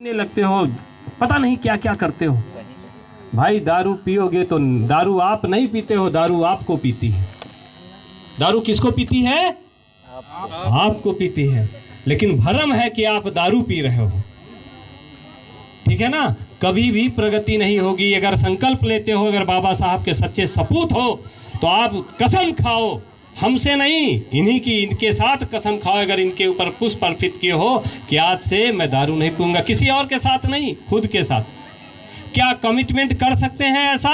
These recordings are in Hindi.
लगते हो, पता नहीं क्या क्या करते हो। भाई दारू पियोगे तो दारू आप नहीं पीते हो, दारू आपको पीती है। दारू किसको पीती है? आपको पीती है। लेकिन भरम है कि आप दारू पी रहे हो, ठीक है ना। कभी भी प्रगति नहीं होगी। अगर संकल्प लेते हो, अगर बाबा साहब के सच्चे सपूत हो, तो आप कसम खाओ, हमसे नहीं, इन्हीं की, इनके साथ कसम खाओ। अगर इनके ऊपर पुष्प अर्पित किए हो कि आज से मैं दारू नहीं पीऊंगा, किसी और के साथ नहीं, खुद के साथ। क्या कमिटमेंट कर सकते हैं ऐसा?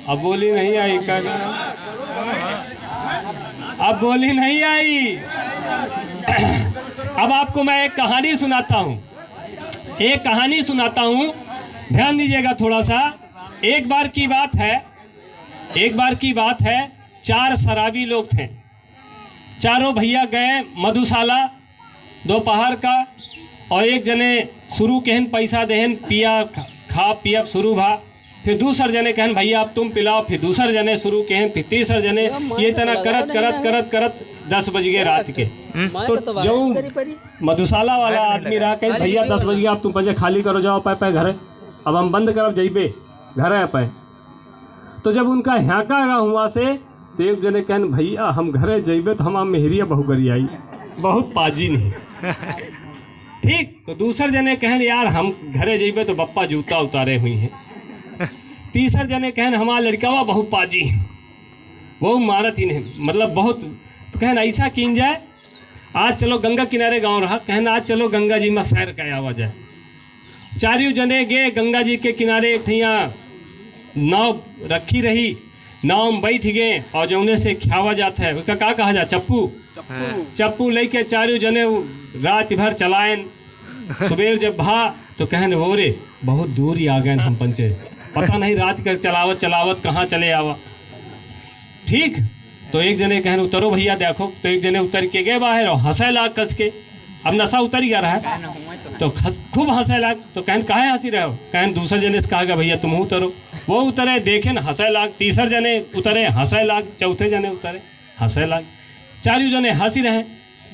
अब बोली नहीं आई क्या? अब बोली नहीं आई। अब आपको मैं एक कहानी सुनाता हूँ, एक कहानी सुनाता हूँ, ध्यान दीजिएगा थोड़ा सा। एक बार की बात है, 4 शराबी लोग थे। चारों भैया गए मधुशाला दोपहर का, और एक जने शुरू कहन पैसा देहन, पिया खा पिया शुरू भा। फिर दूसर जने कहन भैया अब तुम पिलाओ। फिर दूसर जने शुरू कहन, फिर तीसर जने, ये तना करत 10 बज गए रात के। तो जो मधुशाला वाला आदमी रहा, कहे भैया 10 बज गए, अब तुम पैसे खाली करो, जाओ पे घरे, अब हम बंद करब, जइबे घर है पे। तो जब उनका हाँका गा हुआ से, तो एक जने कहन भैया हम घरे जइबे तो हम मेहरिया बहुगरी आई, बहुत पाजी नहीं। ठीक। तो दूसर जने कहन यार हम घरे जइबे तो बप्पा जूता उतारे हुई हैं। तीसर जने कहन हमारा लड़कावा बहुत पाजी, वो मारत ही नहीं, मतलब बहुत। तो कहन ऐसा कीन जाए, आज चलो गंगा किनारे गांव रहा, कहन आज चलो गंगा जी में सैर का आवा जाए। चारियों जने गए गंगा जी के किनारे। एक ठैया नाव रखी रही, नाव में बैठ गए, और जौने से खावा जाता है उसका क्या कहा जा, चप्पू लेके चारों जने रात भर चलाएन। सुबह जब भा तो कहन हो रे बहुत दूर ही आ गए हम पंचे, पता नहीं रात का चलावत कहाँ चले आवा। ठीक। तो एक जने कहन उतरो भैया देखो। तो एक जने उतर के गए बाहर और हंसे लाग कस के। अब नशा उतर गया रहा है तो खूब हंसे लाग। तो कहन काहे हंसी रहे हो? कहन दूसरे जने से कहा भैया तुम उतरो। वो उतरे, देखे न हंसे लाग। तीसर जने उतरे, हंसे लाग। चौथे जने उतरे, हंसे लाग। चारों जने हंसी रहे।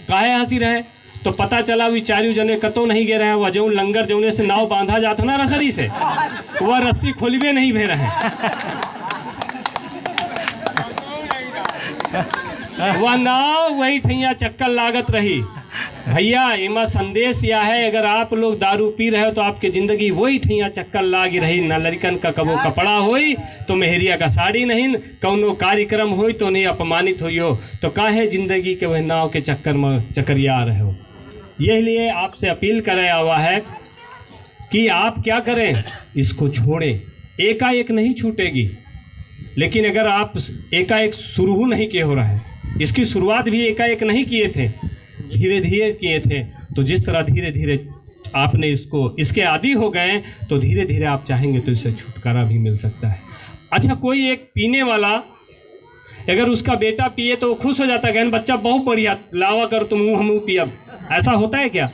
काहे हंसी रहे? तो पता चला भी चारों जने कतो नहीं गे रहे, वह जो लंगर जौने से नाव बांधा जाता ना रसरी से, वह रस्सी खोलवे नहीं भे रहे। वह नाव वही ठैया चक्कर लागत रही। भैया इमा संदेश यह है, अगर आप लोग दारू पी रहे हो तो आपकी ज़िंदगी वही ठैया चक्कर लागी रही। ना लड़कन का कबो कपड़ा होई तो मेहरिया का साड़ी नहीं, कौनो कार्यक्रम होई तो नहीं अपमानित हुई हो। तो काहे ज़िंदगी के वह नाव के चक्कर में चकरिया रहे हो। यही लिए आपसे अपील करे हुआ है कि आप क्या करें, इसको छोड़ें। एकाएक नहीं छूटेगी, लेकिन अगर आप एकाएक शुरू नहीं किए हो रहा है, इसकी शुरुआत भी एकाएक नहीं किए थे, धीरे धीरे किए थे। तो जिस तरह धीरे धीरे आपने इसके आदी हो गए, तो धीरे धीरे आप चाहेंगे तो इससे छुटकारा भी मिल सकता है। अच्छा, कोई एक पीने वाला अगर उसका बेटा पिए तो वो खुश हो जाता है, बच्चा बहुत बढ़िया, लावा कर तुम हम पिया। ऐसा होता है क्या?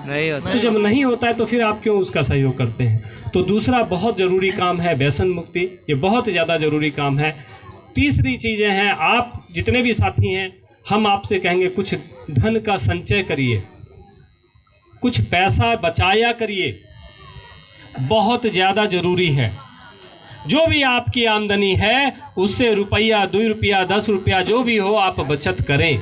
नहीं होता। तो जब नहीं होता है तो फिर आप क्यों उसका सहयोग करते हैं? तो दूसरा बहुत ज़रूरी काम है व्यसन मुक्ति, ये बहुत ज़्यादा ज़रूरी काम है। तीसरी चीज़ें हैं, आप जितने भी साथी हैं, हम आपसे कहेंगे कुछ धन का संचय करिए, कुछ पैसा बचाया करिए, बहुत ज़्यादा ज़रूरी है। जो भी आपकी आमदनी है उससे रुपया, 2 रुपया, 10 रुपया जो भी हो आप बचत करें।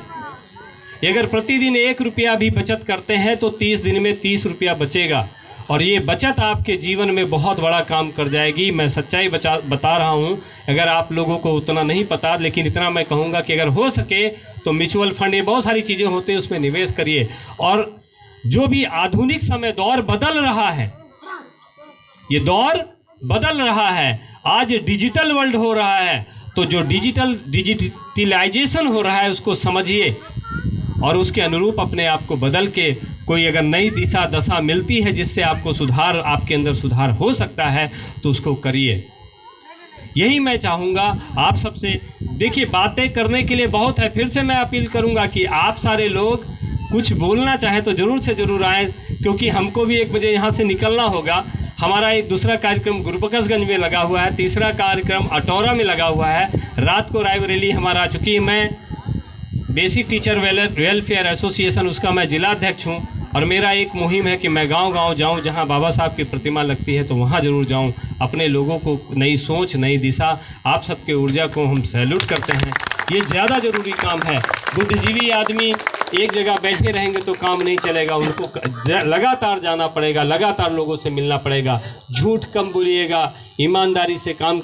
अगर प्रतिदिन 1 रुपया भी बचत करते हैं तो 30 दिन में 30 रुपया बचेगा, और ये बचत आपके जीवन में बहुत बड़ा काम कर जाएगी। मैं सच्चाई बता रहा हूँ। अगर आप लोगों को उतना नहीं पता, लेकिन इतना मैं कहूँगा कि अगर हो सके तो म्यूचुअल फंड, ये बहुत सारी चीज़ें होती हैं, उसमें निवेश करिए। और जो भी आधुनिक समय दौर बदल रहा है, ये दौर बदल रहा है, आज डिजिटल वर्ल्ड हो रहा है, तो जो डिजिटलाइजेशन हो रहा है उसको समझिए, और उसके अनुरूप अपने आप को बदल के कोई अगर नई दिशा दशा मिलती है जिससे आपको सुधार, आपके अंदर सुधार हो सकता है, तो उसको करिए। यही मैं चाहूँगा आप सबसे। देखिए, बातें करने के लिए बहुत है। फिर से मैं अपील करूँगा कि आप सारे लोग कुछ बोलना चाहें तो ज़रूर से ज़रूर आएँ, क्योंकि हमको भी 1 बजे यहाँ से निकलना होगा। हमारा एक दूसरा कार्यक्रम गुरुबख्शगंज में लगा हुआ है, तीसरा कार्यक्रम अटौरा में लगा हुआ है, रात को रायबरेली हमारा। चूँकि मैं बेसिक टीचर वेलफेयर एसोसिएशन उसका मैं जिलाध्यक्ष हूँ, और मेरा एक मुहिम है कि मैं गांव-गांव जाऊं, जहां बाबा साहब की प्रतिमा लगती है तो वहां ज़रूर जाऊं, अपने लोगों को नई सोच, नई दिशा, आप सबके ऊर्जा को हम सैल्यूट करते हैं। ये ज़्यादा ज़रूरी काम है। बुद्धिजीवी आदमी एक जगह बैठे रहेंगे तो काम नहीं चलेगा, उनको लगातार जाना पड़ेगा, लगातार लोगों से मिलना पड़ेगा। झूठ कम बोलिएगा, ईमानदारी से काम